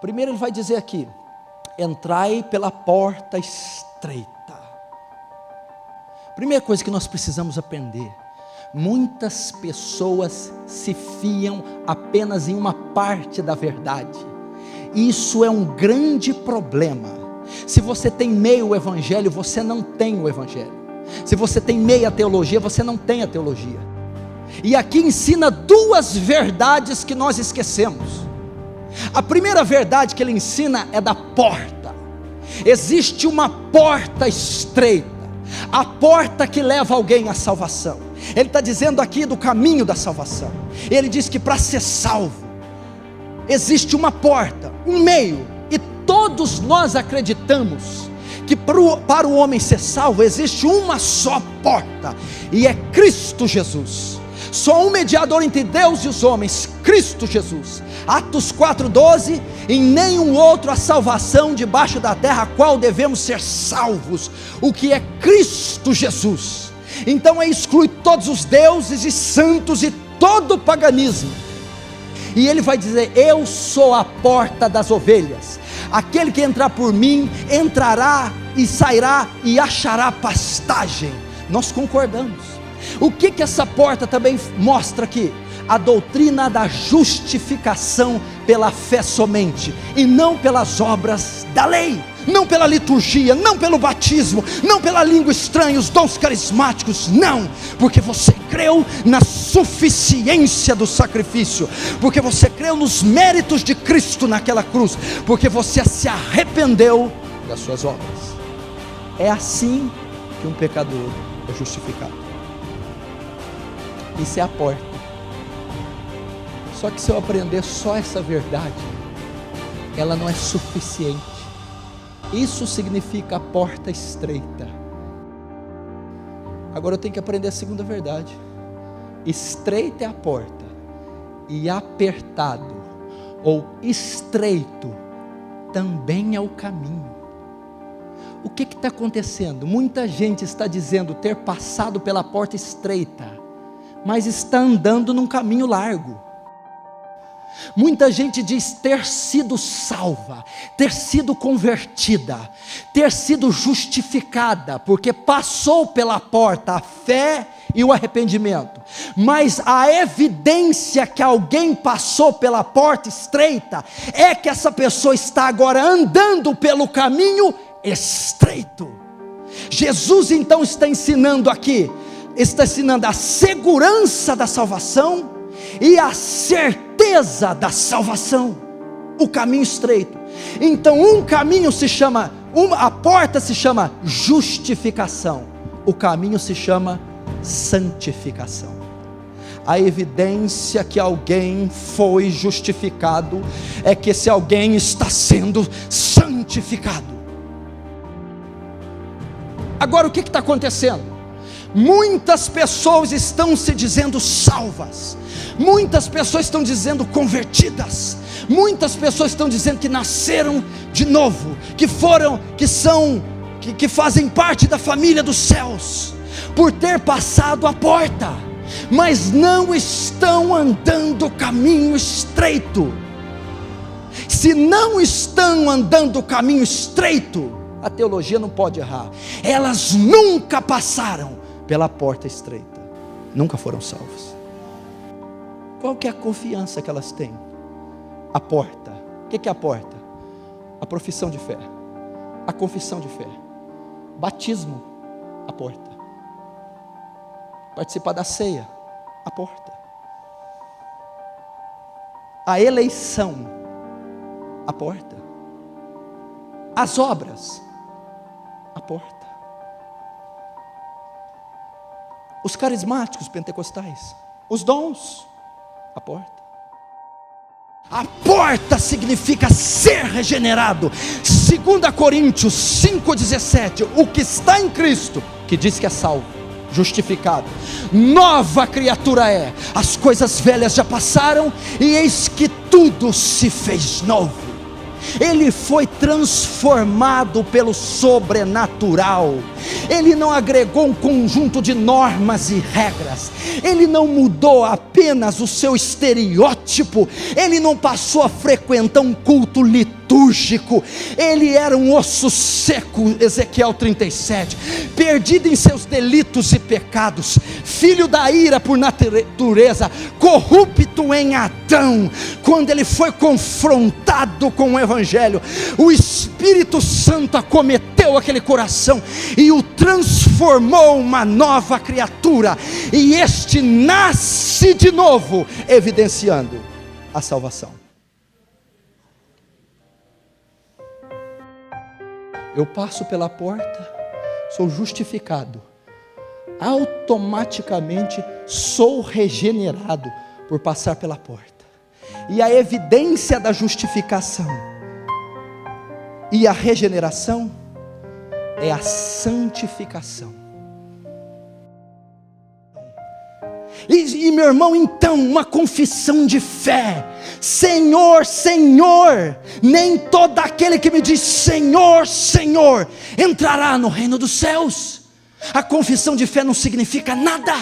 Primeiro ele vai dizer aqui: entrai pela porta estreita. Primeira coisa que nós precisamos aprender: muitas pessoas se fiam apenas em uma parte da verdade. Isso é um grande problema. Se você tem meio evangelho, você não tem o evangelho. Se você tem meia teologia, você não tem a teologia. E aqui ensina duas verdades que nós esquecemos. A primeira verdade que ele ensina é da porta. Existe uma porta estreita, a porta que leva alguém à salvação. Ele está dizendo aqui do caminho da salvação. Ele diz que para ser salvo existe uma porta, um meio, e todos nós acreditamos que para o homem ser salvo existe uma só porta, e é Cristo Jesus. Só um mediador entre Deus e os homens, Cristo Jesus. Atos 4,12: em nenhum outro há salvação debaixo da terra, a qual devemos ser salvos, o que é Cristo Jesus. Então exclui todos os deuses e santos e todo o paganismo. E ele vai dizer: eu sou a porta das ovelhas. Aquele que entrar por mim, entrará e sairá e achará pastagem. Nós concordamos. O que essa porta também mostra aqui? A doutrina da justificação pela fé somente, e não pelas obras da lei, não pela liturgia, não pelo batismo, não pela língua estranha, os dons carismáticos, não, porque você creu na suficiência do sacrifício, porque você creu nos méritos de Cristo naquela cruz, porque você se arrependeu das suas obras. É assim que um pecador é justificado. Isso é a porta. Só que se eu aprender só essa verdade, ela não é suficiente. Isso significa a porta estreita. Agora eu tenho que aprender a segunda verdade. Estreita é a porta, e apertado ou estreito também é o caminho. O que está acontecendo? Muita gente está dizendo ter passado pela porta estreita, mas está andando num caminho largo. Muita gente diz ter sido salva, ter sido convertida, ter sido justificada, porque passou pela porta a fé e o arrependimento, mas a evidência que alguém passou pela porta estreita é que essa pessoa está agora andando pelo caminho estreito. Jesus então está ensinando aqui, está ensinando a segurança da salvação e a certeza da salvação, o caminho estreito. Então um caminho se chama, a porta se chama justificação, o caminho se chama santificação. A evidência que alguém foi justificado é que esse alguém está sendo santificado. Agora o que está acontecendo? Muitas pessoas estão se dizendo salvas, muitas pessoas estão dizendo convertidas, muitas pessoas estão dizendo que nasceram de novo, que fazem parte da família dos céus, por ter passado a porta, mas não estão andando o caminho estreito. Se não estão andando o caminho estreito, a teologia não pode errar, elas nunca passaram pela porta estreita, nunca foram salvas. Qual que é a confiança que elas têm? A porta. O que é a porta? A profissão de fé, a confissão de fé, batismo, a porta, participar da ceia, a porta, a eleição, a porta, as obras, a porta, os carismáticos pentecostais, os dons, a porta. A porta significa ser regenerado. 2 Coríntios 5,17, o que está em Cristo, que diz que é salvo, justificado, nova criatura é, as coisas velhas já passaram, e eis que tudo se fez novo. ele foi transformado pelo sobrenatural. Ele não agregou um conjunto de normas e regras, ele não mudou apenas o seu estereótipo, ele não passou a frequentar um culto litúrgico, ele era um osso seco, Ezequiel 37, perdido em seus delitos e pecados, filho da ira por natureza, corrupto em Adão. Quando ele foi confrontado com o Evangelho, o Espírito Santo acometeu aquele coração e o transformou uma nova criatura, e este nasce de novo, evidenciando a salvação. Eu passo pela porta, sou justificado, automaticamente sou regenerado por passar pela porta. E a evidência da justificação e a regeneração é a santificação. E meu irmão, então, uma confissão de fé: Senhor, Senhor, nem todo aquele que me diz Senhor, Senhor, entrará no reino dos céus. A confissão de fé não significa nada,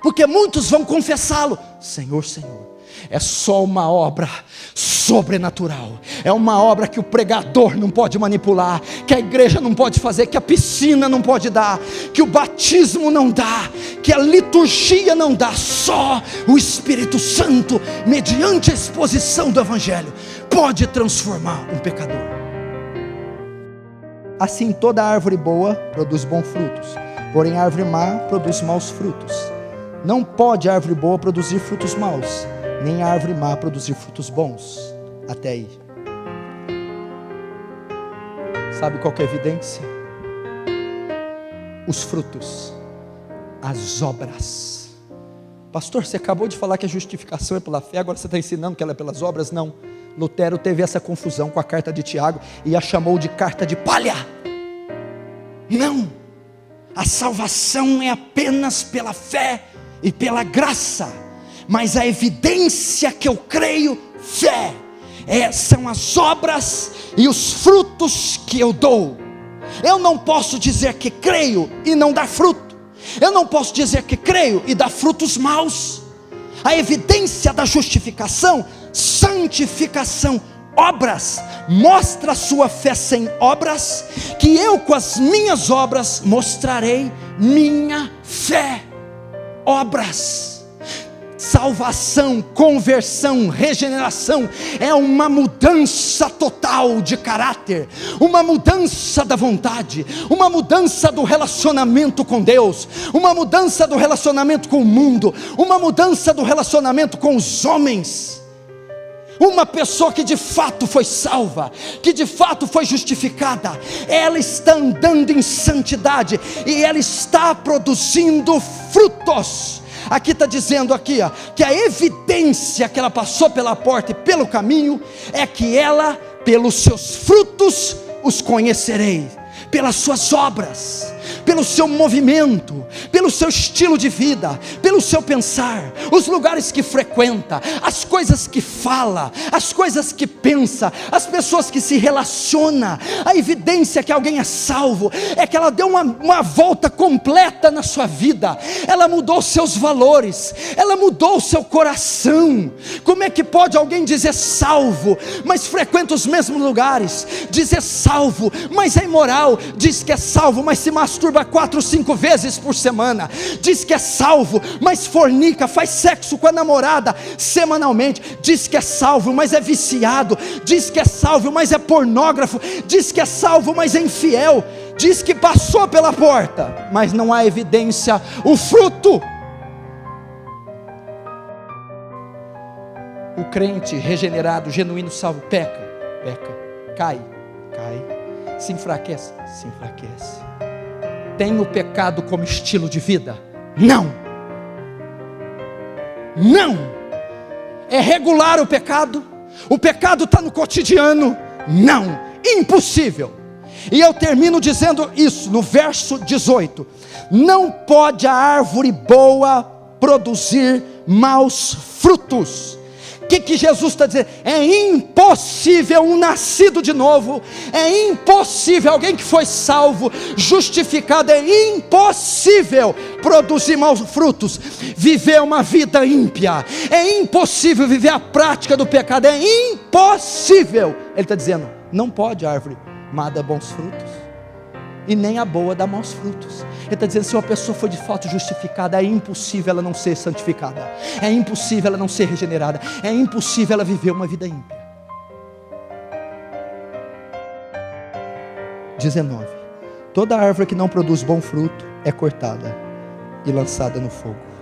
porque muitos vão confessá-lo, Senhor, Senhor. É só uma obra sobrenatural, é uma obra que o pregador não pode manipular, que a igreja não pode fazer, que a piscina não pode dar, que o batismo não dá, que a liturgia não dá. Só o Espírito Santo, mediante a exposição do Evangelho, pode transformar um pecador. Assim, toda árvore boa produz bons frutos, porém a árvore má produz maus frutos. Não pode a árvore boa produzir frutos maus, nem a árvore má produzir frutos bons. Até aí. Sabe qual que é a evidência? Os frutos, as obras. Pastor, você acabou de falar que a justificação é pela fé, agora você está ensinando que ela é pelas obras? Não. Lutero teve essa confusão com a carta de Tiago e a chamou de carta de palha. Não, a salvação é apenas pela fé e pela graça, mas a evidência que eu creio, fé, são as obras e os frutos que eu dou. Eu não posso dizer que creio e não dar fruto, eu não posso dizer que creio e dar frutos maus. A evidência da justificação, santificação, obras, mostra a sua fé sem obras, que eu com as minhas obras mostrarei minha fé. Obras. Salvação, conversão, regeneração é uma mudança total de caráter, uma mudança da vontade, uma mudança do relacionamento com Deus, uma mudança do relacionamento com o mundo, uma mudança do relacionamento com os homens. Uma pessoa que de fato foi salva, que de fato foi justificada, ela está andando em santidade e ela está produzindo frutos. Aqui está dizendo aqui, ó, que a evidência que ela passou pela porta e pelo caminho é que ela, pelos seus frutos os conhecerei, pelas suas obras, pelo seu movimento, pelo seu estilo de vida, pelo seu pensar, os lugares que frequenta, as coisas que fala, as coisas que pensa, as pessoas que se relaciona. A evidência que alguém é salvo é que ela deu uma volta completa na sua vida, ela mudou seus valores, ela mudou o seu coração. Como é que pode alguém dizer salvo, mas frequenta os mesmos lugares, dizer salvo, mas é imoral, diz que é salvo, mas se masturba 4 ou 5 vezes por semana, diz que é salvo, mas fornica, faz sexo com a namorada semanalmente, diz que é salvo, mas é viciado, diz que é salvo, mas é pornógrafo, diz que é salvo, mas é infiel, diz que passou pela porta, mas não há evidência, o fruto. O crente regenerado, genuíno, salvo, peca, cai, se enfraquece, tem o pecado como estilo de vida? Não, é regular o pecado está no cotidiano? Não, impossível. E eu termino dizendo isso, no verso 18, não pode a árvore boa produzir maus frutos, O que Jesus está dizendo? É impossível um nascido de novo, é impossível alguém que foi salvo, justificado, é impossível produzir maus frutos, viver uma vida ímpia, é impossível viver a prática do pecado, é impossível. Ele está dizendo, não pode a árvore má dar bons frutos, e nem a boa dar maus frutos. Ele está dizendo, se uma pessoa for de fato justificada, é impossível ela não ser santificada, é impossível ela não ser regenerada, é impossível ela viver uma vida ímpia. 19. Toda árvore que não produz bom fruto é cortada e lançada no fogo.